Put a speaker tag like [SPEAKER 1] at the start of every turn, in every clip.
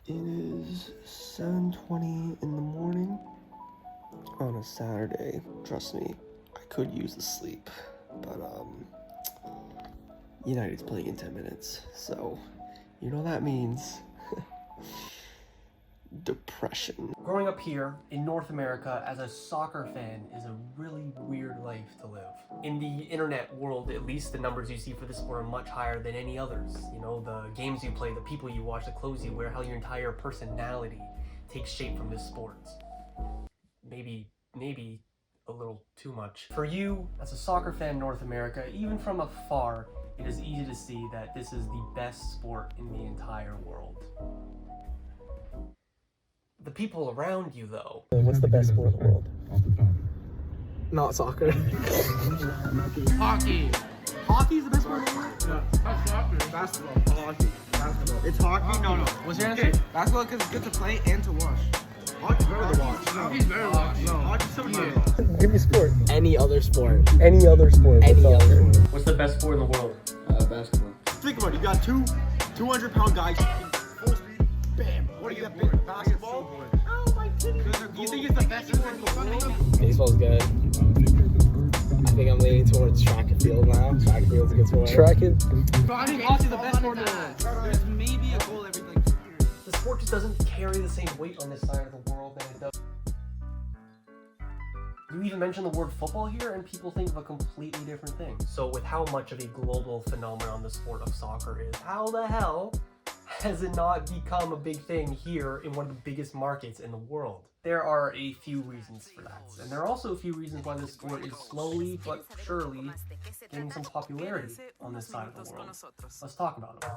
[SPEAKER 1] It is 7:20 in the morning on a Saturday. Trust me, I could use the sleep, but United's playing in 10 minutes, so you know that means depression. Growing up here in North America as a soccer fan is a really weird life to live. In the internet world, at least, the numbers you see for this sport are much higher than any others. You know, the games you play, the people you watch, the clothes you wear, how your entire personality takes shape from this sport. Maybe a little too much. For you, as a soccer fan in North America, even from afar, it is easy to see that this is the best sport in the entire world. The people around you, though. What's the best sport in the world? Not soccer.
[SPEAKER 2] Hockey.
[SPEAKER 3] Hockey's the best sport in the world?
[SPEAKER 2] Yeah. Not soccer.
[SPEAKER 3] Basketball. Hockey. Basketball. It's hockey? No.
[SPEAKER 2] What's your answer?
[SPEAKER 3] Basketball because it's good to play and to watch. Hockey's better to watch.
[SPEAKER 2] Hockey's better to watch.
[SPEAKER 3] No, hockey's so much better to watch.
[SPEAKER 1] Give me a sport.
[SPEAKER 4] Any other sport.
[SPEAKER 1] Any other sport.
[SPEAKER 4] Any other sport.
[SPEAKER 1] What's the best sport in the world?
[SPEAKER 4] Basketball.
[SPEAKER 3] Think about it. You got two 200-pound guys full speed. Bam. What do you got? Big basketball? Oh my goodness. You think it's the best sport in the world?
[SPEAKER 4] Baseball's good. I think I'm leaning towards track and field now. Track and field's a good sport.
[SPEAKER 1] Track and...
[SPEAKER 3] I think hockey's the best sport in the world. There's maybe a goal every 2 years.
[SPEAKER 1] The sport just doesn't carry the same weight on this side of the world than it does. You even mention the word football here and people think of a completely different thing. So with how much of a global phenomenon the sport of soccer is, how the hell has it not become a big thing here in one of the biggest markets in the world? There are a few reasons for that. And there are also a few reasons why this sport is slowly but surely gaining some popularity on this side of the world. Let's talk about them.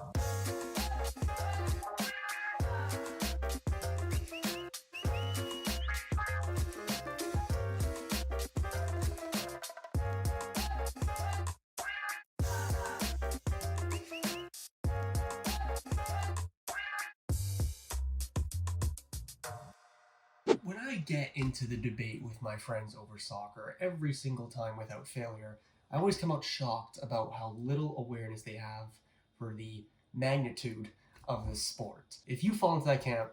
[SPEAKER 1] When I get into the debate with my friends over soccer, every single time without failure, I always come out shocked about how little awareness they have for the magnitude of this sport. If you fall into that camp,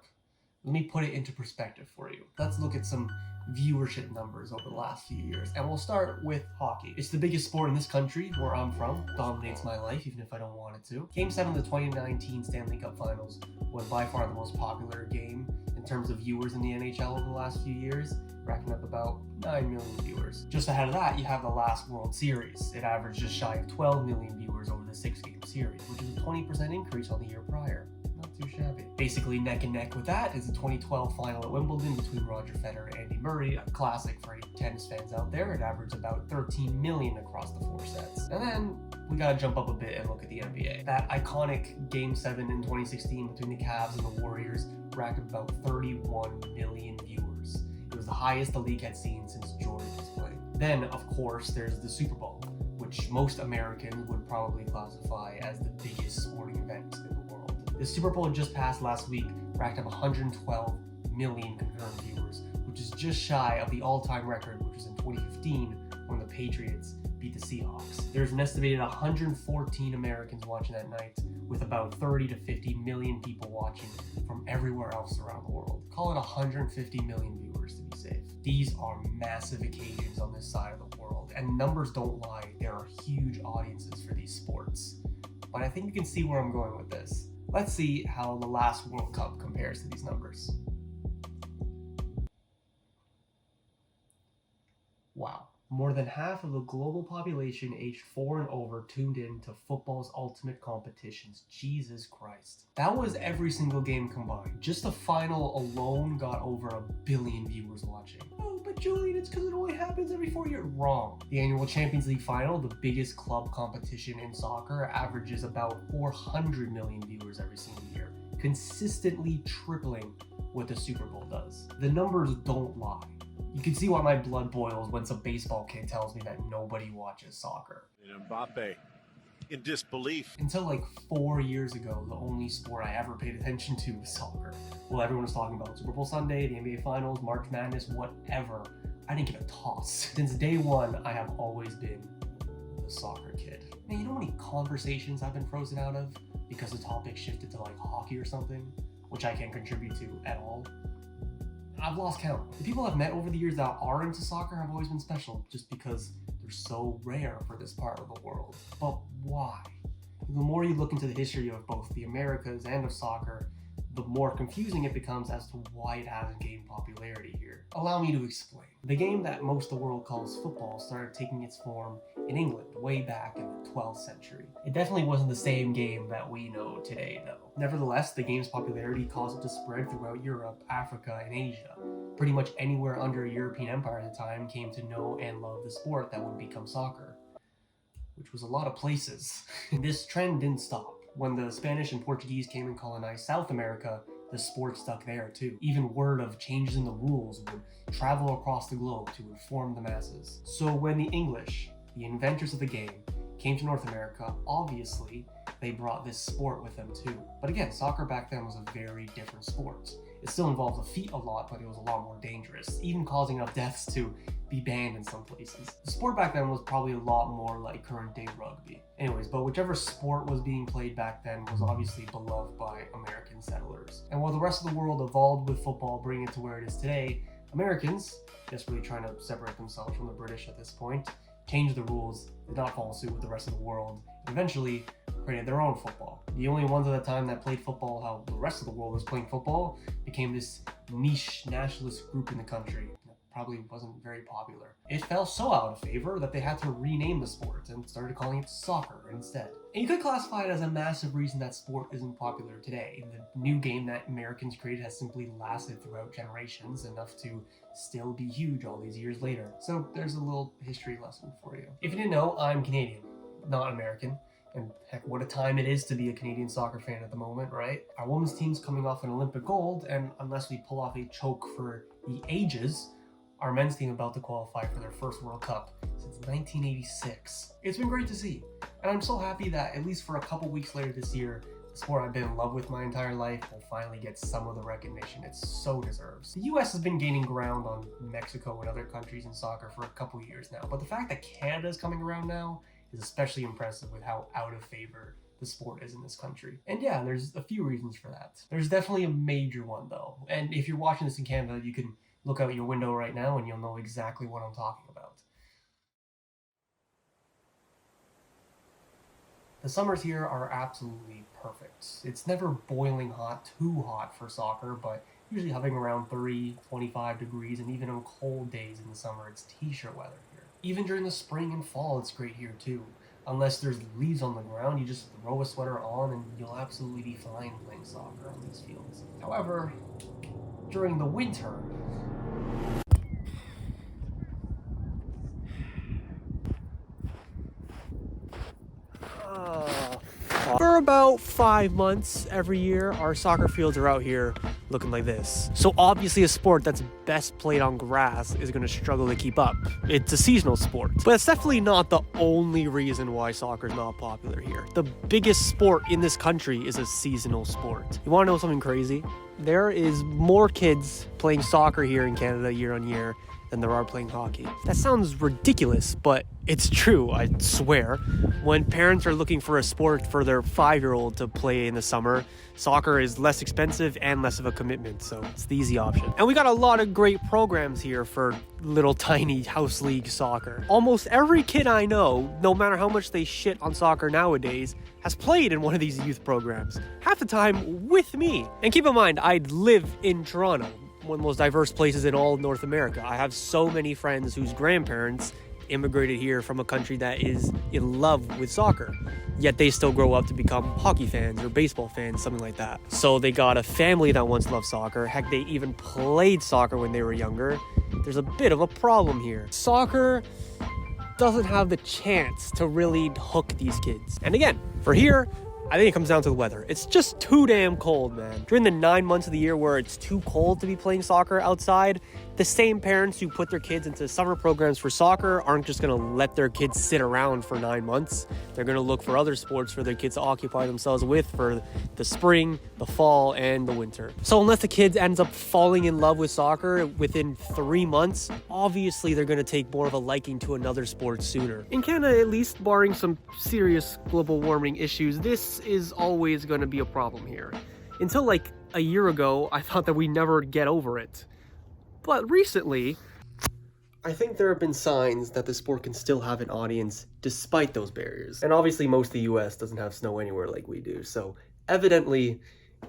[SPEAKER 1] let me put it into perspective for you. Let's look at some viewership numbers over the last few years, and we'll start with hockey. It's the biggest sport in this country, where I'm from, dominates my life even if I don't want it to. Game 7 of the 2019 Stanley Cup Finals was by far the most popular game in terms of viewers in the NHL over the last few years, racking up about 9 million viewers. Just ahead of that, you have the last World Series. It averaged just shy of 12 million viewers over the 6-game series, which is a 20% increase on the year prior. Not too shabby. Basically neck and neck with that is the 2012 final at Wimbledon between Roger Federer and Andy Murray, a classic for any tennis fans out there. It averaged about 13 million across the 4 sets. And then we gotta jump up a bit and look at the NBA. That iconic Game 7 in 2016 between the Cavs and the Warriors racked up about 31 million viewers. It was the highest the league had seen since Jordan was playing. Then, of course, there's the Super Bowl, which most Americans would probably classify as the biggest sporting event in the world. The Super Bowl just passed last week, racked up 112 million concurrent viewers, which is just shy of the all-time record, which was in 2015 when the Patriots beat the Seahawks. There's an estimated 114 Americans watching that night, with about 30 to 50 million people watching from everywhere else around the world. Call it 150 million viewers to be safe. These are massive occasions on this side of the world, and numbers don't lie. There are huge audiences for these sports. But I think you can see where I'm going with this. Let's see how the last World Cup compares to these numbers. Wow. More than half of the global population aged 4 and over tuned in to football's ultimate competitions. Jesus Christ. That was every single game combined. Just the final alone got over 1 billion viewers watching. Oh, but Julian, it's because it only happens every 4 years. Wrong. The annual Champions League final, the biggest club competition in soccer, averages about 400 million viewers every single year, consistently tripling what the Super Bowl does. The numbers don't lie. You can see why my blood boils when some baseball kid tells me that nobody watches soccer.
[SPEAKER 5] And Mbappe, in disbelief.
[SPEAKER 1] Until like 4 years ago, the only sport I ever paid attention to was soccer. Well, everyone was talking about Super Bowl Sunday, the NBA Finals, March Madness, whatever. I didn't give a toss. Since day one, I have always been the soccer kid. Man, you know how many conversations I've been frozen out of because the topic shifted to like hockey or something? which I can't contribute to at all. I've lost count. The people I've met over the years that are into soccer have always been special, just because they're so rare for this part of the world. But why? The more you look into the history of both the Americas and of soccer, the more confusing it becomes as to why it hasn't gained popularity here. Allow me to explain. The game that most of the world calls football started taking its form in England way back in the 12th century. It definitely wasn't the same game that we know today, though. Nevertheless, the game's popularity caused it to spread throughout Europe, Africa, and Asia. Pretty much anywhere under a European empire at the time came to know and love the sport that would become soccer, which was a lot of places. This trend didn't stop. When the Spanish and Portuguese came and colonized South America, the sport stuck there too. Even word of changes in the rules would travel across the globe to inform the masses. So when the English, the inventors of the game, came to North America, obviously they brought this sport with them too. But again, soccer back then was a very different sport. It still involved the feet a lot, but it was a lot more dangerous, even causing enough deaths to be banned in some places. The sport back then was probably a lot more like current day rugby. Anyways, but whichever sport was being played back then was obviously beloved by American settlers. And while the rest of the world evolved with football, bringing it to where it is today, Americans, desperately trying to separate themselves from the British at this point, changed the rules, did not follow suit with the rest of the world, and eventually created their own football. The only ones at the time that played football how the rest of the world was playing football became this niche nationalist group in the country. Probably wasn't very popular. It fell so out of favor that they had to rename the sport and started calling it soccer instead. And you could classify it as a massive reason that sport isn't popular today. The new game that Americans created has simply lasted throughout generations, enough to still be huge all these years later. So there's a little history lesson for you. If you didn't know, I'm Canadian, not American. And heck, what a time it is to be a Canadian soccer fan at the moment, right? Our women's team's coming off an Olympic gold, and unless we pull off a choke for the ages, our men's team about to qualify for their first World Cup since 1986. It's been great to see, and I'm so happy that at least for a couple weeks later this year, the sport I've been in love with my entire life will finally get some of the recognition it so deserves. The US has been gaining ground on Mexico and other countries in soccer for a couple years now, but the fact that Canada's coming around now is especially impressive with how out of favor the sport is in this country. And yeah, there's a few reasons for that. There's definitely a major one though, and if you're watching this in Canada, you can look out your window right now and you'll know exactly what I'm talking about. The summers here are absolutely perfect. It's never boiling hot, too hot for soccer, but usually hovering around 25 degrees, and even on cold days in the summer, it's t-shirt weather here. Even during the spring and fall, it's great here too. Unless there's leaves on the ground, you just throw a sweater on and you'll absolutely be fine playing soccer on these fields. However, during the winter, for about 5 months every year, our soccer fields are out here looking like this. So obviously a sport that's best played on grass is going to struggle to keep up. It's a seasonal sport. But it's definitely not the only reason why soccer is not popular here. The biggest sport in this country is a seasonal sport. You want to know something crazy? There is more kids playing soccer here in Canada year on year than there are playing hockey. That sounds ridiculous, but it's true, I swear. When parents are looking for a sport for their 5-year-old to play in the summer, soccer is less expensive and less of a commitment, so it's the easy option. And we got a lot of great programs here for little tiny house league soccer. Almost every kid I know, no matter how much they shit on soccer nowadays, has played in one of these youth programs. Half the time with me. And keep in mind, I live in Toronto, one of the most diverse places in all of North America. I have so many friends whose grandparents immigrated here from a country that is in love with soccer, yet they still grow up to become hockey fans or baseball fans, something like that. So they got a family that once loved soccer. Heck, they even played soccer when they were younger. There's a bit of a problem here. Soccer doesn't have the chance to really hook these kids. And again, for here, I think it comes down to the weather. It's just too damn cold, man. During the 9 months of the year where it's too cold to be playing soccer outside, the same parents who put their kids into summer programs for soccer aren't just gonna let their kids sit around for 9 months. They're gonna look for other sports for their kids to occupy themselves with for the spring, the fall, and the winter. So unless the kid ends up falling in love with soccer within 3 months, obviously they're gonna take more of a liking to another sport sooner. In Canada, at least, barring some serious global warming issues, this is always gonna be a problem here. Until like a year ago, I thought that we'd never get over it. But recently, I think there have been signs that the sport can still have an audience despite those barriers. And obviously most of the US doesn't have snow anywhere like we do, so evidently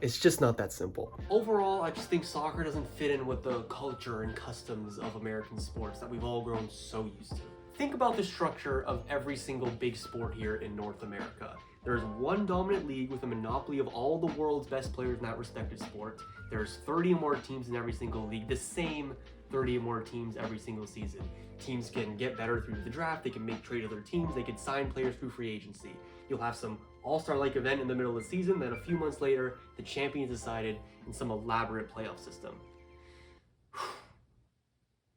[SPEAKER 1] it's just not that simple. Overall, I just think soccer doesn't fit in with the culture and customs of American sports that we've all grown so used to. Think about the structure of every single big sport here in North America. There's one dominant league with a monopoly of all the world's best players in that respective sport. There's 30 or more teams in every single league, the same 30 or more teams every single season. Teams can get better through the draft, they can make trade other teams, they can sign players through free agency. You'll have some all-star-like event in the middle of the season, then a few months later, the champion is decided in some elaborate playoff system.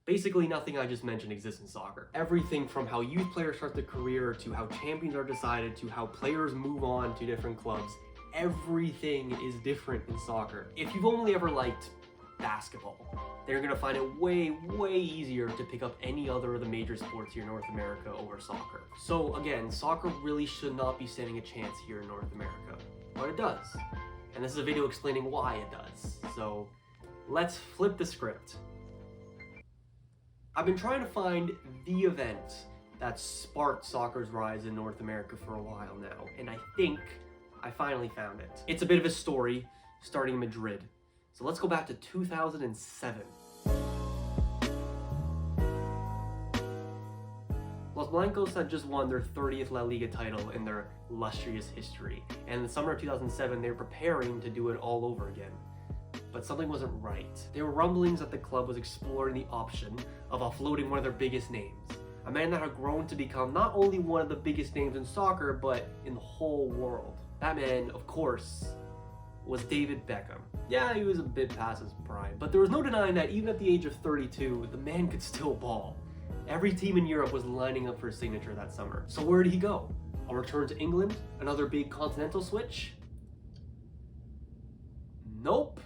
[SPEAKER 1] Basically, nothing I just mentioned exists in soccer. Everything from how youth players start their career, to how champions are decided, to how players move on to different clubs, everything is different in soccer. If you've only ever liked basketball, they're gonna find it way easier to pick up any other of the major sports here in North America over soccer. So again, soccer really should not be standing a chance here in North America, but it does. And this is a video explaining why it does. So let's flip the script. I've been trying to find the event that sparked soccer's rise in North America for a while now, and I think I finally found it. It's a bit of a story starting in Madrid. So let's go back to 2007. Los Blancos had just won their 30th La Liga title in their illustrious history, and in the summer of 2007 they were preparing to do it all over again. But something wasn't right. There were rumblings that the club was exploring the option of offloading one of their biggest names. A man that had grown to become not only one of the biggest names in soccer, but in the whole world. That man, of course, was David Beckham. Yeah, he was a bit past his prime, but there was no denying that even at the age of 32, the man could still ball. Every team in Europe was lining up for his signature that summer. So where did he go? A return to England? Another big continental switch? Nope.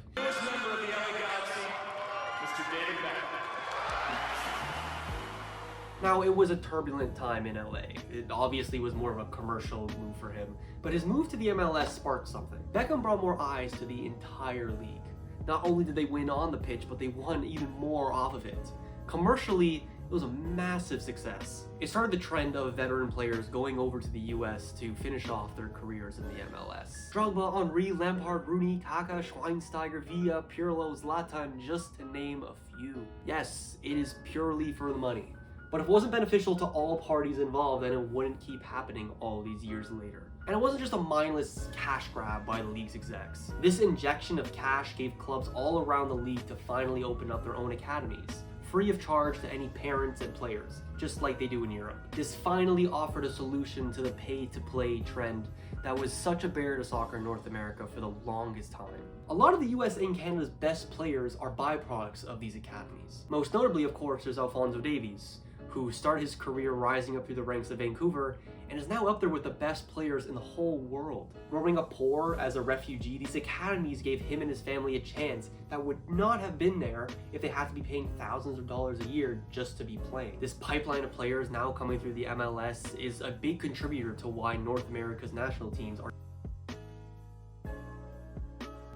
[SPEAKER 1] Now, it was a turbulent time in LA. It obviously was more of a commercial move for him, but his move to the MLS sparked something. Beckham brought more eyes to the entire league. Not only did they win on the pitch, but they won even more off of it. Commercially, it was a massive success. It started the trend of veteran players going over to the US to finish off their careers in the MLS. Drogba, Henry, Lampard, Rooney, Kaká, Schweinsteiger, Villa, Pirlo, Zlatan, just to name a few. Yes, it is purely for the money. But if it wasn't beneficial to all parties involved, then it wouldn't keep happening all these years later. And it wasn't just a mindless cash grab by the league's execs. This injection of cash gave clubs all around the league to finally open up their own academies, free of charge to any parents and players, just like they do in Europe. This finally offered a solution to the pay-to-play trend that was such a barrier to soccer in North America for the longest time. A lot of the US and Canada's best players are byproducts of these academies. Most notably, of course, there's Alphonso Davies, who started his career rising up through the ranks of Vancouver and is now up there with the best players in the whole world. Growing up poor as a refugee, these academies gave him and his family a chance that would not have been there if they had to be paying thousands of dollars a year just to be playing. This pipeline of players now coming through the MLS is a big contributor to why North America's national teams are.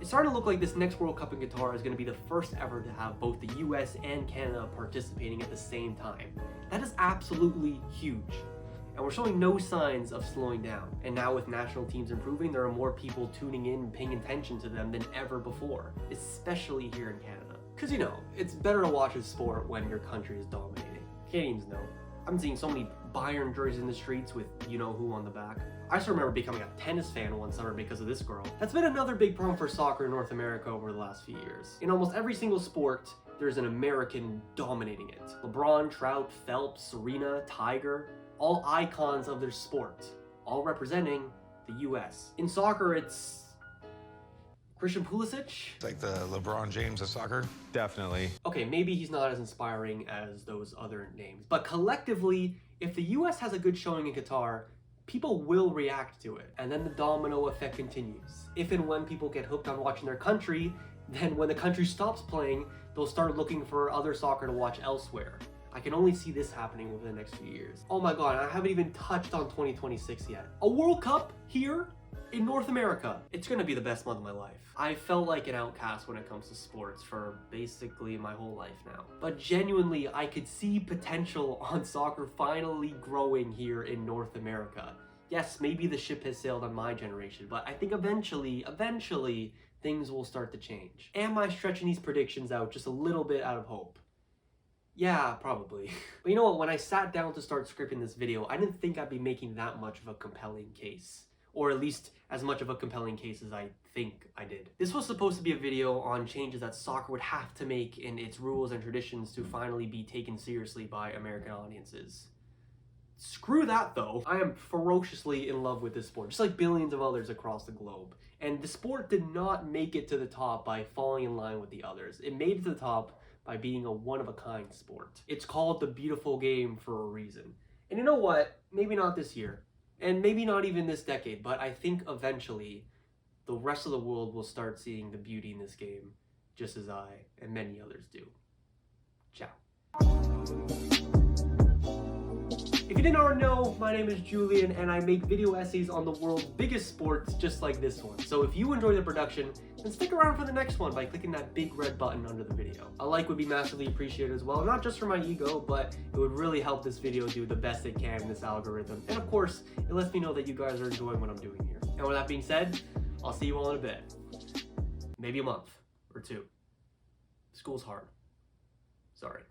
[SPEAKER 1] It's starting to look like this next World Cup in Qatar is going to be the first ever to have both the US and Canada participating at the same time. That is absolutely huge. And we're showing no signs of slowing down. And now with national teams improving, there are more people tuning in and paying attention to them than ever before, especially here in Canada. Because you know, it's better to watch a sport when your country is dominating. Canadians know. I've been seeing so many Bayern jerseys in the streets with you-know-who on the back. I still remember becoming a tennis fan one summer because of this girl. That's been another big problem for soccer in North America over the last few years. In almost every single sport, there's an American dominating it. LeBron, Trout, Phelps, Serena, Tiger, all icons of their sport, all representing the US. In soccer, it's Christian Pulisic?
[SPEAKER 6] Like the LeBron James of soccer? Definitely.
[SPEAKER 1] Okay, maybe he's not as inspiring as those other names, but collectively, if the US has a good showing in Qatar, people will react to it, and then the domino effect continues. If and when people get hooked on watching their country, then when the country stops playing, they'll start looking for other soccer to watch elsewhere. I can only see this happening over the next few years. Oh my god, I haven't even touched on 2026 yet. A World Cup here? in North America. It's gonna be the best month of my life. I felt like an outcast when it comes to sports for basically my whole life now. But genuinely, I could see potential on soccer finally growing here in North America. Yes, maybe the ship has sailed on my generation, but I think eventually, things will start to change. Am I stretching these predictions out just a little bit out of hope? Yeah, probably. But you know what, when I sat down to start scripting this video, I didn't think I'd be making that much of a compelling case. Or at least as much of a compelling case as I think I did. This was supposed to be a video on changes that soccer would have to make in its rules and traditions to finally be taken seriously by American audiences. Screw that though. I am ferociously in love with this sport, just like billions of others across the globe. And the sport did not make it to the top by falling in line with the others. It made it to the top by being a one-of-a-kind sport. It's called the beautiful game for a reason. And you know what? Maybe not this year. And maybe not even this decade, but I think eventually the rest of the world will start seeing the beauty in this game, just as I and many others do. Ciao. If you didn't already know, my name is Julian and I make video essays on the world's biggest sports just like this one. So if you enjoy the production, then stick around for the next one by clicking that big red button under the video. A like would be massively appreciated as well, not just for my ego, but it would really help this video do the best it can in this algorithm. And of course, it lets me know that you guys are enjoying what I'm doing here. And with that being said, I'll see you all in a bit. Maybe a month or two. School's hard. Sorry.